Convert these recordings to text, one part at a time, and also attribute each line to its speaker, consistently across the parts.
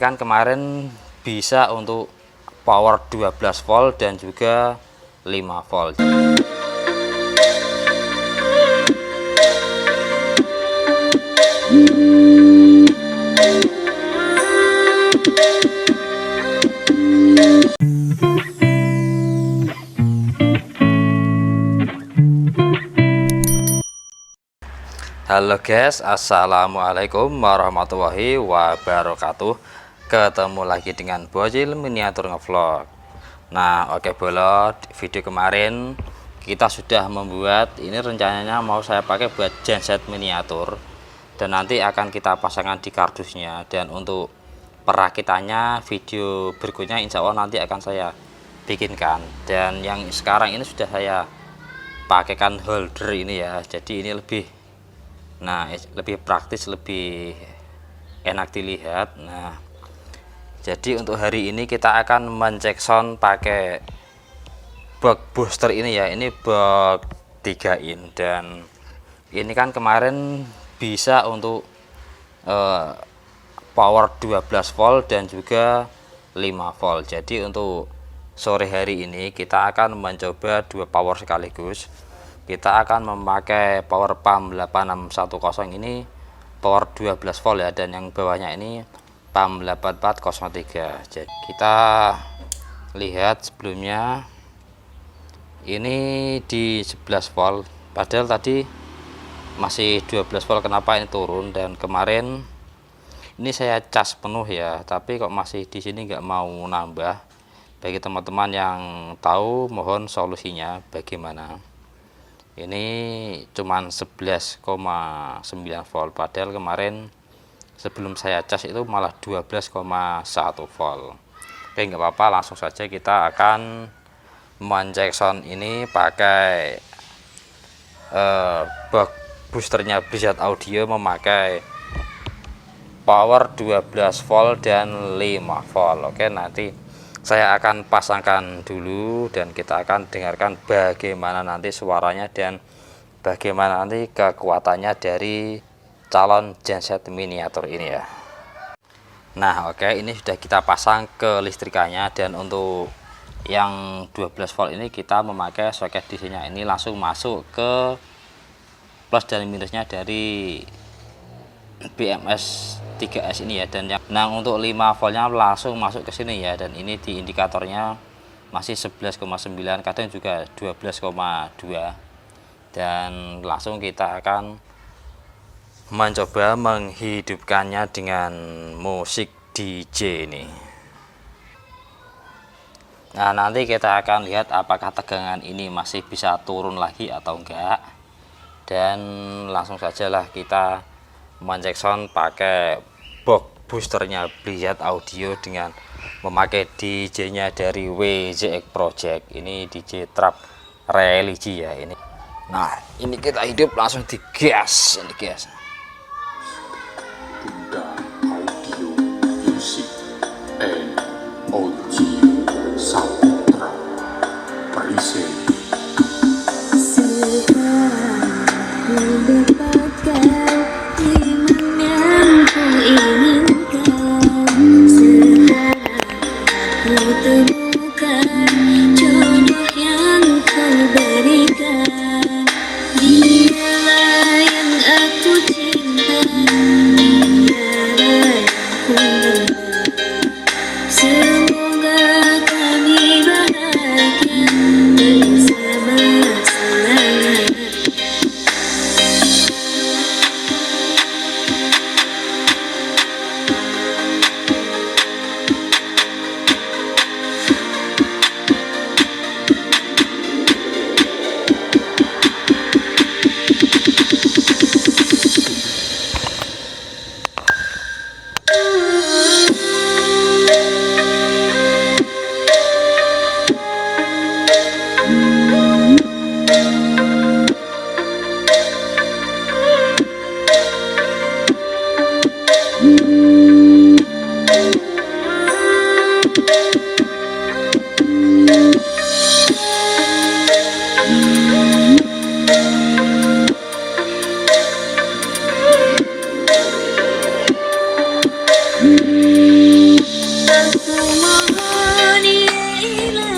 Speaker 1: Kan kemarin bisa untuk power 12 volt dan juga 5 volt. Halo guys, assalamualaikum warahmatullahi wabarakatuh. Ketemu lagi dengan Bocil Miniatur Ngevlog. Nah oke bolot, video kemarin kita sudah membuat, ini rencananya mau saya pakai buat genset miniatur, dan nanti akan kita pasangkan di kardusnya. Dan untuk perakitannya video berikutnya insya Allah nanti akan saya bikinkan. Dan yang sekarang ini sudah saya pakaikan holder ini ya, jadi ini lebih praktis, lebih enak dilihat. Nah jadi untuk hari ini kita akan mencek sound pakai box booster ini ya, ini box 3 in, dan ini kan kemarin bisa untuk power 12 volt dan juga 5 volt. Jadi untuk sore hari ini kita akan mencoba 2 power sekaligus. Kita akan memakai power pump 8610 ini power 12 volt ya, dan yang bawahnya ini pump 8403. Jadi kita lihat sebelumnya ini di 11 volt, padahal tadi masih 12 volt. Kenapa ini turun? Dan kemarin ini saya cas penuh ya, tapi kok masih di sini nggak mau nambah. Bagi teman-teman yang tahu mohon solusinya bagaimana. Ini cuman 11,9 volt, padahal kemarin sebelum saya cas itu malah 12,1 volt. Oke, nggak apa-apa, langsung saja kita akan mencek sound ini pakai box boosternya Blizzard Audio, memakai power 12 volt dan 5 volt. Oke, nanti saya akan pasangkan dulu dan kita akan dengarkan bagaimana nanti suaranya dan bagaimana nanti kekuatannya dari calon genset miniatur ini ya. Nah oke, ini sudah kita pasang ke listrikannya, dan untuk yang 12 volt ini kita memakai soket DC-nya ini langsung masuk ke plus dan minusnya dari BMS 3S ini ya. Dan nah untuk 5 voltnya langsung masuk ke sini ya, dan ini di indikatornya masih 11,9, kadang juga 12,2. Dan langsung kita akan mencoba menghidupkannya dengan musik DJ ini. Nah nanti kita akan lihat apakah tegangan ini masih bisa turun lagi atau enggak. Dan langsung sajalah kita mencek sound pakai box boosternya Blizzard Audio dengan memakai DJ nya dari WZX Project. Ini DJ trap religi ya ini. Nah ini kita hidup langsung digas, ini gas.
Speaker 2: Bunda Audio Music and Audio Saputra present.
Speaker 3: Dialah yang aku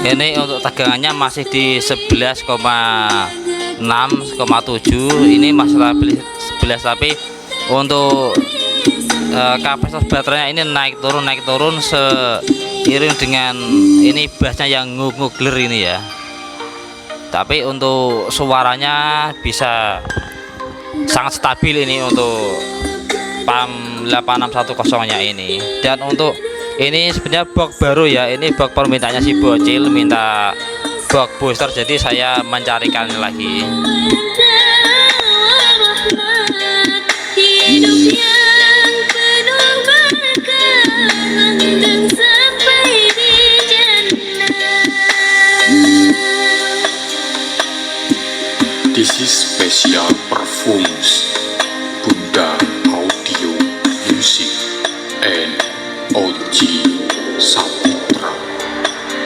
Speaker 1: Ini untuk tegangannya masih di 11,6,7. Ini masih stabil 11, tapi untuk kapasitas baterainya ini naik turun seiring dengan ini bassnya yang ngugler ini ya. Tapi untuk suaranya bisa sangat stabil ini untuk PAM 8610 nya ini. Dan untuk ini sebenarnya box baru ya, ini box permintaannya si bocil minta box booster, jadi saya mencarikan lagi.
Speaker 2: This is special perfumes Bunda Audio Music and OG Saputra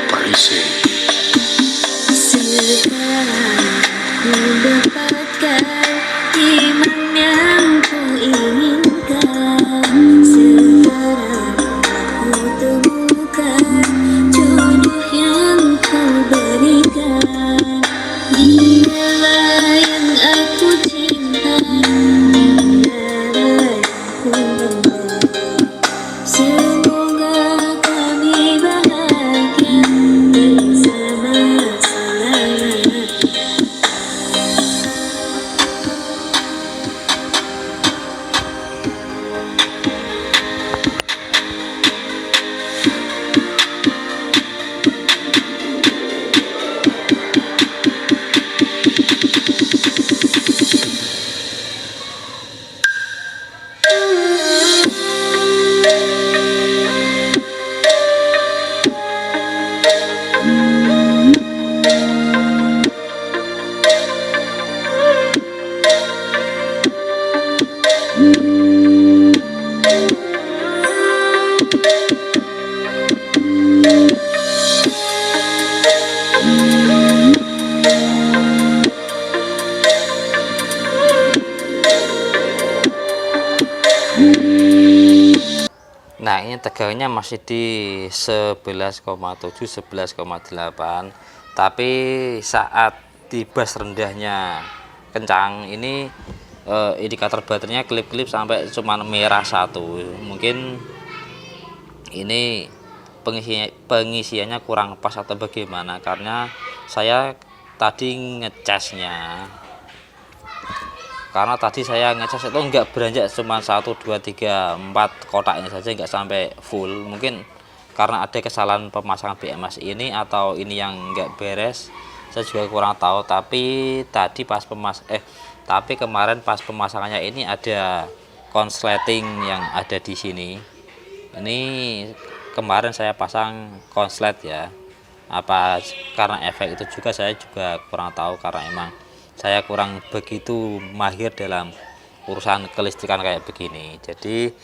Speaker 2: present.
Speaker 3: Sekarang ku dapatkan iman yang ku inginkan. Sekarang aku temukan jodoh yang ku berikan. Dialah yang aku cinta, dialah yang ku bangga. Semoga kami bahagia bersama selamanya.
Speaker 1: Nah, ini tegangannya masih di 11,7 11,8, tapi saat di bass rendahnya kencang ini indikator baterainya klip-klip sampai cuman merah satu. Mungkin ini pengisiannya kurang pas atau bagaimana, karena saya tadi ngecasnya, karena tadi saya ngecas itu enggak beranjak cuma 1 2 3 4 kotaknya saja, enggak sampai full. Mungkin karena ada kesalahan pemasangan BMS ini atau ini yang enggak beres, saya juga kurang tahu. Tapi tadi pas tapi kemarin pas pemasangannya ini ada konsleting yang ada di sini. Ini kemarin saya pasang konslet ya, apa karena efek itu juga saya juga kurang tahu, karena emang saya kurang begitu mahir dalam urusan kelistrikan kayak begini. Jadi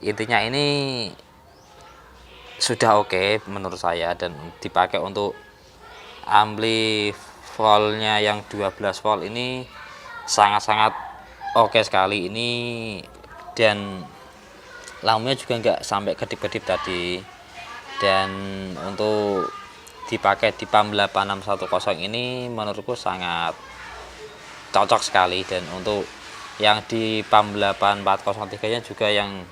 Speaker 1: intinya ini sudah oke menurut saya, dan dipakai untuk ampli voltnya yang 12 volt ini sangat-sangat oke sekali ini. Dan lampunya juga enggak sampai kedip-kedip tadi. Dan untuk dipakai di PAM 8610 ini menurutku sangat cocok sekali. Dan untuk yang di PAM 8403 nya juga yang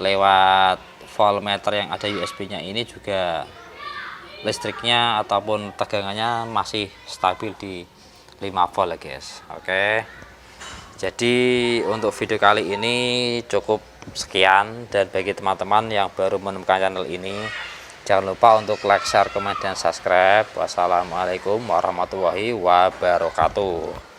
Speaker 1: lewat voltmeter yang ada USB nya ini juga listriknya ataupun tegangannya masih stabil di 5 volt ya guys. Oke, jadi untuk video kali ini cukup sekian, dan bagi teman-teman yang baru menemukan channel ini, jangan lupa untuk like, share, komen, dan subscribe. Wassalamualaikum warahmatullahi wabarakatuh.